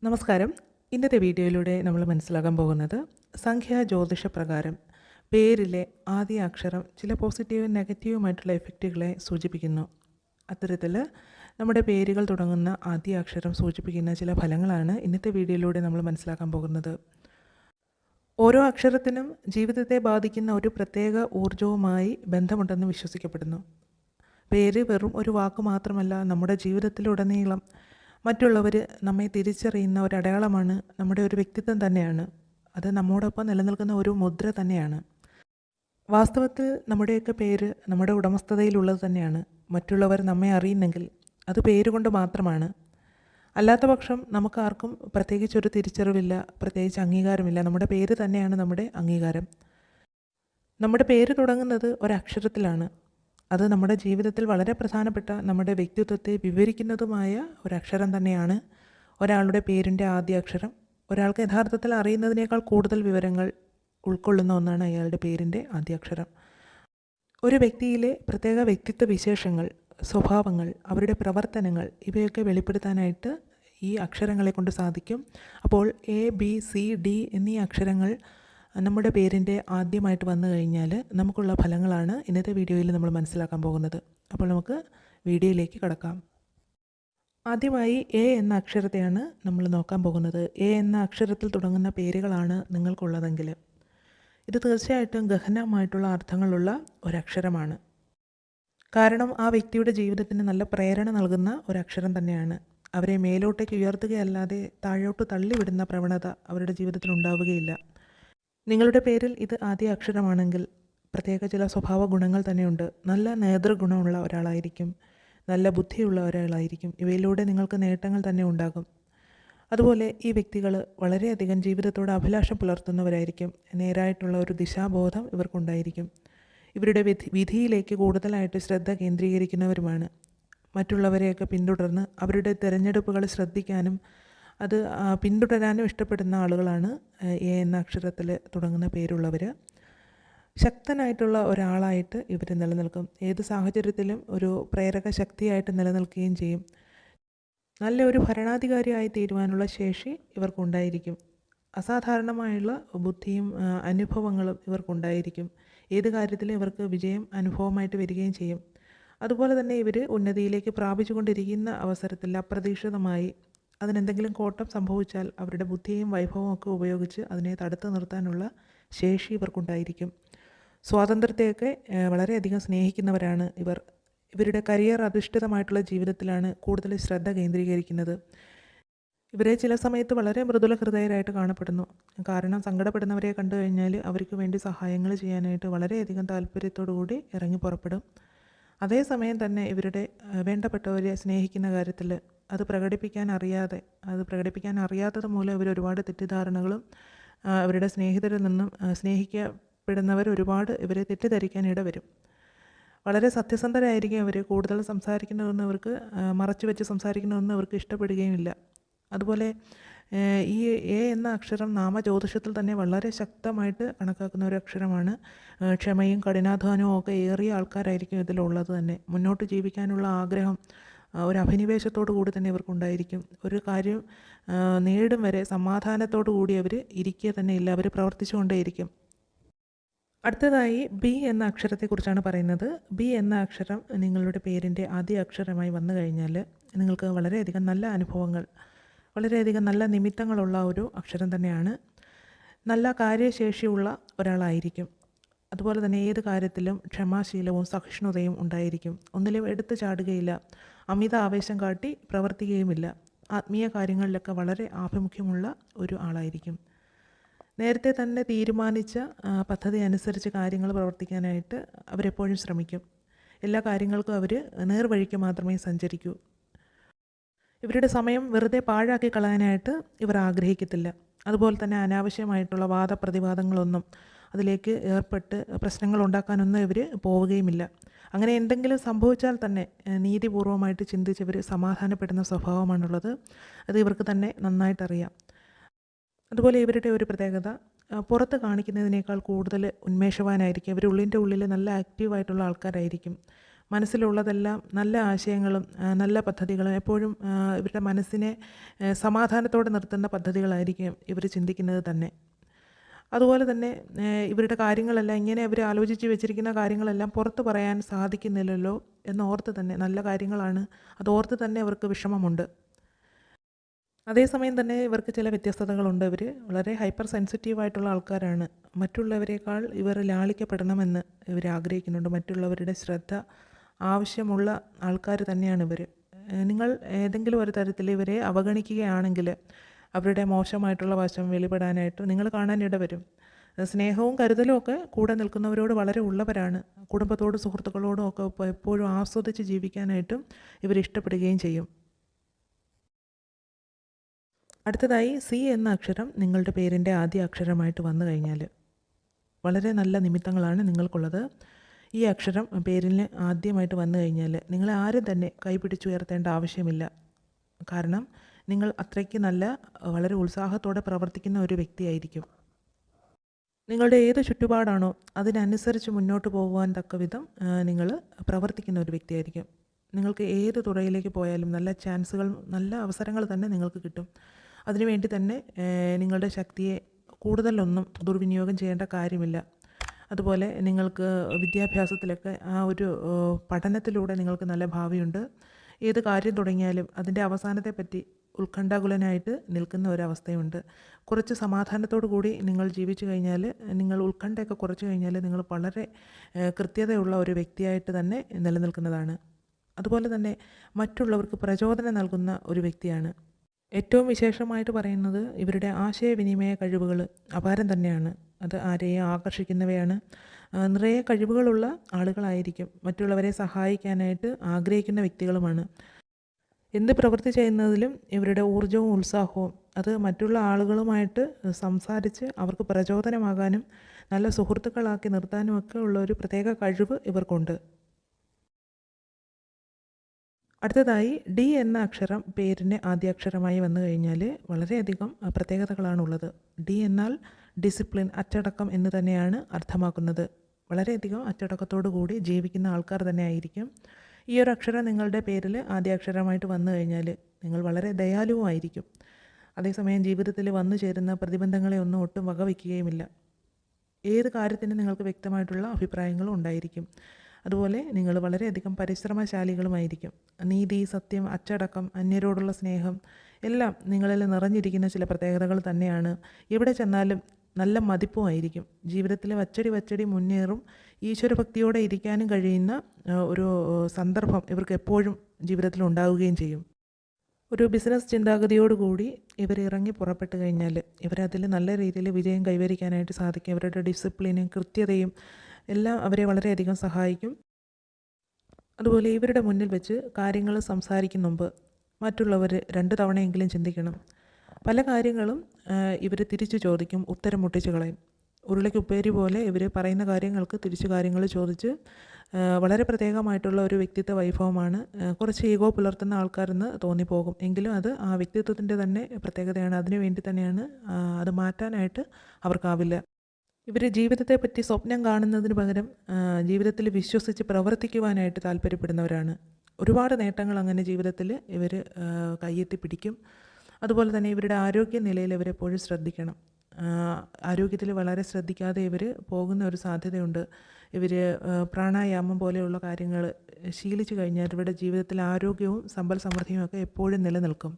നമസ്കാരം. ഇന്നത്തെ വീഡിയോയിലൂടെ നമ്മൾ മനസ്സിലാക്കാൻ പോകുന്നത് സംഖ്യാ ജ്യോതിഷ പ്രകാരം പേരിലെ ആദ്യ അക്ഷരം ചില പോസിറ്റീവും നെഗറ്റീവുമായിട്ടുള്ള എഫക്റ്റുകളെ സൂചിപ്പിക്കുന്നു. അത്തരത്തിൽ നമ്മുടെ പേരുകൾ തുടങ്ങുന്ന ആദ്യ അക്ഷരം സൂചിപ്പിക്കുന്ന ചില ഫലങ്ങളാണ് ഇന്നത്തെ വീഡിയോയിലൂടെ നമ്മൾ മനസ്സിലാക്കാൻ പോകുന്നത്. ഓരോ അക്ഷരത്തിനും ജീവിതത്തെ ബാധിക്കുന്ന ഒരു പ്രത്യേക ഊർജവുമായി ബന്ധമുണ്ടെന്ന് വിശ്വസിക്കപ്പെടുന്നു. പേര് വെറും ഒരു വാക്ക് മാത്രമല്ല, നമ്മുടെ ജീവിതത്തിലുടനീളം മറ്റുള്ളവർ നമ്മെ തിരിച്ചറിയുന്ന ഒരു അടയാളമാണ്, നമ്മുടെ ഒരു വ്യക്തിത്വം തന്നെയാണ്. അത് നമ്മോടൊപ്പം നിലനിൽക്കുന്ന ഒരു മുദ്ര തന്നെയാണ്. വാസ്തവത്തിൽ നമ്മുടെയൊക്കെ പേര് നമ്മുടെ ഉടമസ്ഥതയിലുള്ളത് തന്നെയാണ്. മറ്റുള്ളവർ നമ്മെ അറിയുന്നെങ്കിൽ അത് പേരുകൊണ്ട് മാത്രമാണ്. അല്ലാത്ത പക്ഷം നമുക്കാർക്കും പ്രത്യേകിച്ചൊരു തിരിച്ചറിവില്ല, പ്രത്യേകിച്ച് അംഗീകാരമില്ല. നമ്മുടെ പേര് തന്നെയാണ് നമ്മുടെ അംഗീകാരം. നമ്മുടെ പേര് തുടങ്ങുന്നത് ഒരക്ഷരത്തിലാണ്. അത് നമ്മുടെ ജീവിതത്തിൽ വളരെ പ്രധാനപ്പെട്ട നമ്മുടെ വ്യക്തിത്വത്തെ വിവരിക്കുന്നതുമായ ഒരക്ഷരം തന്നെയാണ് ഒരാളുടെ പേരിൻ്റെ ആദ്യ അക്ഷരം. ഒരാൾക്ക് യഥാർത്ഥത്തിൽ അറിയുന്നതിനേക്കാൾ കൂടുതൽ വിവരങ്ങൾ ഉൾക്കൊള്ളുന്ന ഒന്നാണ് അയാളുടെ പേരിൻ്റെ ആദ്യ അക്ഷരം. ഒരു വ്യക്തിയിലെ പ്രത്യേക വ്യക്തിത്വ വിശേഷങ്ങൾ, സ്വഭാവങ്ങൾ, അവരുടെ പ്രവർത്തനങ്ങൾ ഇവയൊക്കെ വെളിപ്പെടുത്താനായിട്ട് ഈ അക്ഷരങ്ങളെ കൊണ്ട് സാധിക്കും. അപ്പോൾ A, B, C, D എന്നീ അക്ഷരങ്ങൾ നമ്മുടെ പേരിൻ്റെ ആദ്യമായിട്ട് വന്നു കഴിഞ്ഞാൽ നമുക്കുള്ള ഫലങ്ങളാണ് ഇന്നത്തെ വീഡിയോയിൽ നമ്മൾ മനസ്സിലാക്കാൻ പോകുന്നത്. അപ്പോൾ നമുക്ക് വീഡിയോയിലേക്ക് കടക്കാം. ആദ്യമായി A എന്ന അക്ഷരത്തെയാണ് നമ്മൾ നോക്കാൻ പോകുന്നത്. A എന്ന അക്ഷരത്തിൽ തുടങ്ങുന്ന പേരുകളാണ് നിങ്ങൾക്കുള്ളതെങ്കിൽ ഇത് തീർച്ചയായിട്ടും ഗഹനമായിട്ടുള്ള അർത്ഥങ്ങളുള്ള ഒരക്ഷരമാണ്. കാരണം ആ വ്യക്തിയുടെ ജീവിതത്തിന് നല്ല പ്രേരണ നൽകുന്ന ഒരക്ഷരം തന്നെയാണ്. അവരെ മേലോട്ടേക്ക് ഉയർത്തുകയല്ലാതെ താഴോട്ട് തള്ളിവിടുന്ന പ്രവണത അവരുടെ ജീവിതത്തിൽ ഉണ്ടാവുകയില്ല. നിങ്ങളുടെ പേരിൽ ഇത് ആദ്യ അക്ഷരമാണെങ്കിൽ പ്രത്യേക ചില സ്വഭാവ ഗുണങ്ങൾ തന്നെയുണ്ട്. നല്ല നേതൃഗുണമുള്ള ഒരാളായിരിക്കും, നല്ല ബുദ്ധിയുള്ള ഒരാളായിരിക്കും. ഇവയിലൂടെ നിങ്ങൾക്ക് നേട്ടങ്ങൾ തന്നെ ഉണ്ടാകും. അതുപോലെ ഈ വ്യക്തികൾ വളരെയധികം ജീവിതത്തോട് അഭിലാഷം പുലർത്തുന്നവരായിരിക്കും. നേരായിട്ടുള്ള ഒരു ദിശാബോധം ഇവർക്കുണ്ടായിരിക്കും. ഇവരുടെ വിധിയിലേക്ക് കൂടുതലായിട്ട് ശ്രദ്ധ കേന്ദ്രീകരിക്കുന്നവരുമാണ്. മറ്റുള്ളവരെയൊക്കെ പിന്തുടർന്ന് അവരുടെ തിരഞ്ഞെടുപ്പുകൾ ശ്രദ്ധിക്കാനും അത് പിന്തുടരാനും ഇഷ്ടപ്പെടുന്ന ആളുകളാണ് A എന്ന അക്ഷരത്തിൽ തുടങ്ങുന്ന പേരുള്ളവർ. ശക്തനായിട്ടുള്ള ഒരാളായിട്ട് ഇവർ നിലനിൽക്കും. ഏത് സാഹചര്യത്തിലും ഒരു പ്രേരക ശക്തിയായിട്ട് നിലനിൽക്കുകയും ചെയ്യും. നല്ലൊരു ഭരണാധികാരിയായി തീരുവാനുള്ള ശേഷി ഇവർക്കുണ്ടായിരിക്കും. അസാധാരണമായുള്ള ബുദ്ധിയും അനുഭവങ്ങളും ഇവർക്കുണ്ടായിരിക്കും. ഏത് കാര്യത്തിലും ഇവർക്ക് വിജയം അനുഭവമായിട്ട് വരികയും ചെയ്യും. അതുപോലെ തന്നെ ഇവർ ഉന്നതിയിലേക്ക് പ്രാപിച്ചുകൊണ്ടിരിക്കുന്ന അവസരത്തിൽ അപ്രതീക്ഷിതമായി അതിനെന്തെങ്കിലും കോട്ടം സംഭവിച്ചാൽ അവരുടെ ബുദ്ധിയും വൈഭവവും ഒക്കെ ഉപയോഗിച്ച് അതിനെ തടുത്തു നിർത്താനുള്ള ശേഷി ഇവർക്കുണ്ടായിരിക്കും. സ്വാതന്ത്ര്യത്തെയൊക്കെ വളരെയധികം സ്നേഹിക്കുന്നവരാണ് ഇവർ. ഇവരുടെ കരിയർ അധിഷ്ഠിതമായിട്ടുള്ള ജീവിതത്തിലാണ് കൂടുതൽ ശ്രദ്ധ കേന്ദ്രീകരിക്കുന്നത്. ഇവരെ ചില സമയത്ത് വളരെ മൃദുല ഹൃദയരായിട്ട് കാണപ്പെടുന്നു. കാരണം സങ്കടപ്പെടുന്നവരെ കണ്ടു കഴിഞ്ഞാൽ അവർക്ക് വേണ്ടി സഹായങ്ങൾ ചെയ്യാനായിട്ട് വളരെയധികം താല്പര്യത്തോടു കൂടി ഇറങ്ങി പുറപ്പെടും. അതേസമയം തന്നെ ഇവരുടെ വേണ്ടപ്പെട്ടവരെ സ്നേഹിക്കുന്ന കാര്യത്തിൽ അത് പ്രകടിപ്പിക്കാൻ അറിയാത്തത് മൂലം ഇവർ ഒരുപാട് തെറ്റിദ്ധാരണകളും അവരുടെ സ്നേഹിതരിൽ നിന്നും സ്നേഹിക്കപ്പെടുന്നവർ ഒരുപാട് ഇവരെ തെറ്റിദ്ധരിക്കാൻ ഇടവരും. വളരെ സത്യസന്ധരായിരിക്കും അവർ. കൂടുതൽ സംസാരിക്കുന്നതൊന്നും അവർക്ക് മറച്ചു വെച്ച് സംസാരിക്കുന്നതൊന്നും അവർക്ക് ഇഷ്ടപ്പെടുകയുമില്ല. അതുപോലെ ഈ A എന്ന അക്ഷരം നാമജ്യോതിഷത്തിൽ തന്നെ വളരെ ശക്തമായിട്ട് കണക്കാക്കുന്ന ഒരു അക്ഷരമാണ്. ക്ഷമയും കഠിനാധ്വാനവും ഒക്കെ ഏറിയ ആൾക്കാരായിരിക്കും ഇതിലുള്ളത് തന്നെ. മുന്നോട്ട് ജീവിക്കാനുള്ള ആഗ്രഹം ഒരു അഭിനിവേശത്തോടു കൂടി തന്നെ ഇവർക്കുണ്ടായിരിക്കും. ഒരു കാര്യം നേടും വരെ സമാധാനത്തോടു കൂടി അവർ ഇരിക്കുക തന്നെ ഇല്ല, അവർ പ്രവർത്തിച്ചുകൊണ്ടേയിരിക്കും. അടുത്തതായി B എന്ന അക്ഷരത്തെക്കുറിച്ചാണ് പറയുന്നത്. B എന്ന അക്ഷരം നിങ്ങളുടെ പേരിൻ്റെ ആദ്യ അക്ഷരമായി വന്നു കഴിഞ്ഞാൽ നിങ്ങൾക്ക് വളരെയധികം നല്ല അനുഭവങ്ങൾ, വളരെയധികം നല്ല നിമിത്തങ്ങളുള്ള ഒരു അക്ഷരം തന്നെയാണ്. നല്ല കാര്യശേഷിയുള്ള ഒരാളായിരിക്കും. അതുപോലെ തന്നെ ഏത് കാര്യത്തിലും ക്ഷമാശീലവും സഹിഷ്ണുതയും ഉണ്ടായിരിക്കും. ഒന്നിലും എടുത്തു ചാടുകയില്ല, അമിത ആവേശം കാട്ടി പ്രവർത്തിക്കുകയുമില്ല. ആത്മീയ കാര്യങ്ങളിലൊക്കെ വളരെ ആഭിമുഖ്യമുള്ള ഒരു ആളായിരിക്കും. നേരത്തെ തന്നെ തീരുമാനിച്ച പദ്ധതി അനുസരിച്ച് കാര്യങ്ങൾ പ്രവർത്തിക്കാനായിട്ട് അവരെപ്പോഴും ശ്രമിക്കും. എല്ലാ കാര്യങ്ങൾക്കും അവർ നേർവഴിക്ക് മാത്രമേ സഞ്ചരിക്കൂ. ഇവരുടെ സമയം വെറുതെ പാഴാക്കി കളയാനായിട്ട് ഇവർ ആഗ്രഹിക്കത്തില്ല. അതുപോലെ തന്നെ അനാവശ്യമായിട്ടുള്ള വാദപ്രതിവാദങ്ങളൊന്നും അതിലേക്ക് ഏർപ്പെട്ട് പ്രശ്നങ്ങൾ ഉണ്ടാക്കാനൊന്നും ഇവർ പോവുകയുമില്ല. അങ്ങനെ എന്തെങ്കിലും സംഭവിച്ചാൽ തന്നെ നീതിപൂർവമായിട്ട് ചിന്തിച്ച് ഇവർ സമാധാനപ്പെടുന്ന സ്വഭാവമാണുള്ളത്. അത് ഇവർക്ക് തന്നെ നന്നായിട്ടറിയാം. അതുപോലെ ഇവരുടെ ഒരു പ്രത്യേകത, പുറത്ത് കാണിക്കുന്നതിനേക്കാൾ കൂടുതൽ ഉന്മേഷവാനായിരിക്കും. ഇവർ ഉള്ളിൻ്റെ ഉള്ളിൽ നല്ല ആക്റ്റീവായിട്ടുള്ള ആൾക്കാരായിരിക്കും. മനസ്സിലുള്ളതെല്ലാം നല്ല ആശയങ്ങളും നല്ല പദ്ധതികളും എപ്പോഴും ഇവരുടെ മനസ്സിനെ സമാധാനത്തോടെ നിർത്തുന്ന പദ്ധതികളായിരിക്കും ഇവർ ചിന്തിക്കുന്നത് തന്നെ. അതുപോലെ തന്നെ ഇവരുടെ കാര്യങ്ങളെല്ലാം ഇങ്ങനെ അവർ ആലോചിച്ച് വെച്ചിരിക്കുന്ന കാര്യങ്ങളെല്ലാം പുറത്ത് പറയാൻ സാധിക്കുന്നില്ലല്ലോ എന്നോർത്ത് തന്നെ, നല്ല കാര്യങ്ങളാണ് അതോർത്ത് തന്നെ അവർക്ക് വിഷമമുണ്ട്. അതേസമയം തന്നെ ഇവർക്ക് ചില വ്യത്യസ്തതകളുണ്ട്. ഇവർ വളരെ ഹൈപ്പർ സെൻസിറ്റീവായിട്ടുള്ള ആൾക്കാരാണ്. മറ്റുള്ളവരെക്കാൾ ഇവർ ലാളിക്കപ്പെടണമെന്ന് ഇവർ ആഗ്രഹിക്കുന്നുണ്ട്. മറ്റുള്ളവരുടെ ശ്രദ്ധ ആവശ്യമുള്ള ആൾക്കാർ തന്നെയാണ് ഇവർ. നിങ്ങൾ ഏതെങ്കിലും ഒരു തരത്തിൽ ഇവരെ അവഗണിക്കുകയാണെങ്കിൽ അവരുടെ മോശമായിട്ടുള്ള വശം വെളിപ്പെടാനായിട്ട് നിങ്ങൾ കാണാനിട വരും. സ്നേഹവും കരുതലും ഒക്കെ കൂടെ നിൽക്കുന്നവരോട് വളരെ ഉള്ളവരാണ്. കുടുംബത്തോടും സുഹൃത്തുക്കളോടും ഒക്കെ എപ്പോഴും ആസ്വദിച്ച് ജീവിക്കാനായിട്ടും ഇവർ ഇഷ്ടപ്പെടുകയും ചെയ്യും. അടുത്തതായി സി എന്ന അക്ഷരം നിങ്ങളുടെ പേരിൻ്റെ ആദ്യ അക്ഷരമായിട്ട് വന്നു കഴിഞ്ഞാൽ വളരെ നല്ല നിമിത്തങ്ങളാണ് നിങ്ങൾക്കുള്ളത്. ഈ അക്ഷരം പേരിന് ആദ്യമായിട്ട് വന്നു കഴിഞ്ഞാൽ നിങ്ങളെ ആരും തന്നെ കൈപിടിച്ചുയർത്തേണ്ട ആവശ്യമില്ല. കാരണം നിങ്ങൾ അത്രയ്ക്ക് നല്ല, വളരെ ഉത്സാഹത്തോടെ പ്രവർത്തിക്കുന്ന ഒരു വ്യക്തിയായിരിക്കും. നിങ്ങളുടെ ഏത് ചുറ്റുപാടാണോ അതിനനുസരിച്ച് മുന്നോട്ട് പോകുവാൻ തക്ക വിധം നിങ്ങൾ പ്രവർത്തിക്കുന്ന ഒരു വ്യക്തിയായിരിക്കും. നിങ്ങൾക്ക് ഏത് തുറയിലേക്ക് പോയാലും നല്ല ചാൻസുകൾ, നല്ല അവസരങ്ങൾ തന്നെ നിങ്ങൾക്ക് കിട്ടും. അതിനുവേണ്ടി തന്നെ നിങ്ങളുടെ ശക്തിയെ കൂടുതലൊന്നും ദുർവിനിയോഗം ചെയ്യേണ്ട കാര്യമില്ല. അതുപോലെ നിങ്ങൾക്ക് വിദ്യാഭ്യാസത്തിലൊക്കെ ആ ഒരു പഠനത്തിലൂടെ നിങ്ങൾക്ക് നല്ല ഭാവിയുണ്ട്. ഏത് കാര്യം തുടങ്ങിയാലും അതിൻ്റെ അവസാനത്തെ പറ്റി ഉത്കണ്ഠാകുലനായിട്ട് നിൽക്കുന്ന ഒരവസ്ഥയുണ്ട്. കുറച്ച് സമാധാനത്തോടു കൂടി നിങ്ങൾ ജീവിച്ചു കഴിഞ്ഞാൽ, നിങ്ങൾ ഉത്കണ്ഠയൊക്കെ കുറച്ച് കഴിഞ്ഞാൽ നിങ്ങൾ വളരെ കൃത്യതയുള്ള ഒരു വ്യക്തിയായിട്ട് തന്നെ നിലനിൽക്കുന്നതാണ്. അതുപോലെ തന്നെ മറ്റുള്ളവർക്ക് പ്രചോദനം നൽകുന്ന ഒരു വ്യക്തിയാണ്. ഏറ്റവും വിശേഷമായിട്ട് പറയുന്നത് ഇവരുടെ ആശയവിനിമയ കഴിവുകൾ അപാരം തന്നെയാണ്. അത് ആരെയും ആകർഷിക്കുന്നവയാണ്. നിറയെ കഴിവുകളുള്ള ആളുകളായിരിക്കും. മറ്റുള്ളവരെ സഹായിക്കാനായിട്ട് ആഗ്രഹിക്കുന്ന വ്യക്തികളുമാണ്. എന്ത് പ്രവൃത്തി ചെയ്യുന്നതിലും ഇവരുടെ ഊർജ്ജവും ഉത്സാഹവും അത് മറ്റുള്ള ആളുകളുമായിട്ട് സംസാരിച്ച് അവർക്ക് പ്രചോദനമാകാനും നല്ല സുഹൃത്തുക്കളാക്കി നിർത്താനുമൊക്കെ ഉള്ള ഒരു പ്രത്യേക കഴിവ് ഇവർക്കുണ്ട്. അടുത്തതായി ഡി എന്ന അക്ഷരം പേരിൻ്റെ ആദ്യാക്ഷരമായി വന്നു കഴിഞ്ഞാൽ വളരെയധികം പ്രത്യേകതകളാണുള്ളത്. ഡി എന്നാൽ ഡിസിപ്ലിൻ, അച്ചടക്കം എന്ന് തന്നെയാണ് അർത്ഥമാക്കുന്നത്. വളരെയധികം അച്ചടക്കത്തോടു കൂടി ജീവിക്കുന്ന ആൾക്കാർ തന്നെ ആയിരിക്കും. ഈ ഒരു അക്ഷരം നിങ്ങളുടെ പേരിൽ ആദ്യാക്ഷരമായിട്ട് വന്നു കഴിഞ്ഞാൽ നിങ്ങൾ വളരെ ദയാലുവായിരിക്കും. അതേസമയം ജീവിതത്തിൽ വന്നു ചേരുന്ന പ്രതിബന്ധങ്ങളെ ഒന്നും ഒട്ടും വകവയ്ക്കുകയുമില്ല. ഏത് കാര്യത്തിനും നിങ്ങൾക്ക് വ്യക്തമായിട്ടുള്ള അഭിപ്രായങ്ങളും ഉണ്ടായിരിക്കും. അതുപോലെ നിങ്ങൾ വളരെയധികം പരിശ്രമശാലികളുമായിരിക്കും. നീതി, സത്യം, അച്ചടക്കം, അന്യരോടുള്ള സ്നേഹം എല്ലാം നിങ്ങളിൽ നിറഞ്ഞിരിക്കുന്ന ചില പ്രത്യേകതകൾ തന്നെയാണ്. എവിടെ ചെന്നാലും നല്ല മതിപ്പുമായിരിക്കും. ജീവിതത്തിൽ വച്ചടി മുന്നേറും. ഈശ്വരഭക്തിയോടെ ഇരിക്കാനും കഴിയുന്ന ഒരു സന്ദർഭം ഇവർക്ക് എപ്പോഴും ജീവിതത്തിൽ ഉണ്ടാവുകയും ചെയ്യും. ഒരു ബിസിനസ് ചിന്താഗതിയോടുകൂടി ഇവർ ഇറങ്ങി പുറപ്പെട്ട് കഴിഞ്ഞാൽ ഇവരതിൽ നല്ല രീതിയിൽ വിജയം കൈവരിക്കാനായിട്ട് സാധിക്കും. ഇവരുടെ ഡിസിപ്ലിനും കൃത്യതയും എല്ലാം അവരെ വളരെയധികം സഹായിക്കും. അതുപോലെ ഇവരുടെ മുന്നിൽ വെച്ച് കാര്യങ്ങൾ സംസാരിക്കും മുമ്പ് മറ്റുള്ളവർ 2 തവണയെങ്കിലും ചിന്തിക്കണം. പല കാര്യങ്ങളും ഇവർ തിരിച്ചു ചോദിക്കും, ഉത്തരം മുട്ടിച്ച് കളയും. ഉരുളയ്ക്ക് ഉപ്പേരി പോലെ ഇവർ പറയുന്ന കാര്യങ്ങൾക്ക് തിരിച്ച് കാര്യങ്ങൾ ചോദിച്ച് വളരെ പ്രത്യേകമായിട്ടുള്ള ഒരു വ്യക്തിത്വ വൈഭവമാണ്. കുറച്ച് ഈഗോ പുലർത്തുന്ന ആൾക്കാരെന്ന് തോന്നിപ്പോകും. എങ്കിലും അത് ആ വ്യക്തിത്വത്തിൻ്റെ തന്നെ പ്രത്യേകതയാണ്. അതിനു വേണ്ടി തന്നെയാണ്. അത് മാറ്റാനായിട്ട് അവർക്കാവില്ല. ഇവർ ജീവിതത്തെപ്പറ്റി സ്വപ്നം കാണുന്നതിന് പകരം ജീവിതത്തിൽ വിശ്വസിച്ച് പ്രവർത്തിക്കുവാനായിട്ട് താല്പര്യപ്പെടുന്നവരാണ്. ഒരുപാട് നേട്ടങ്ങൾ അങ്ങനെ ജീവിതത്തിൽ ഇവർ കയ്യെത്തി പിടിക്കും. അതുപോലെ തന്നെ ഇവരുടെ ആരോഗ്യനിലയിൽ ഇവരെപ്പോഴും ശ്രദ്ധിക്കണം. ആരോഗ്യത്തിൽ വളരെ ശ്രദ്ധിക്കാതെ ഇവർ പോകുന്ന ഒരു സാധ്യതയുണ്ട്. ഇവർ പ്രാണായാമം പോലെയുള്ള കാര്യങ്ങൾ ശീലിച്ചു കഴിഞ്ഞാൽ ഇവരുടെ ജീവിതത്തിൽ ആരോഗ്യവും സമ്പൽ സമൃദ്ധിയും ഒക്കെ എപ്പോഴും നിലനിൽക്കും.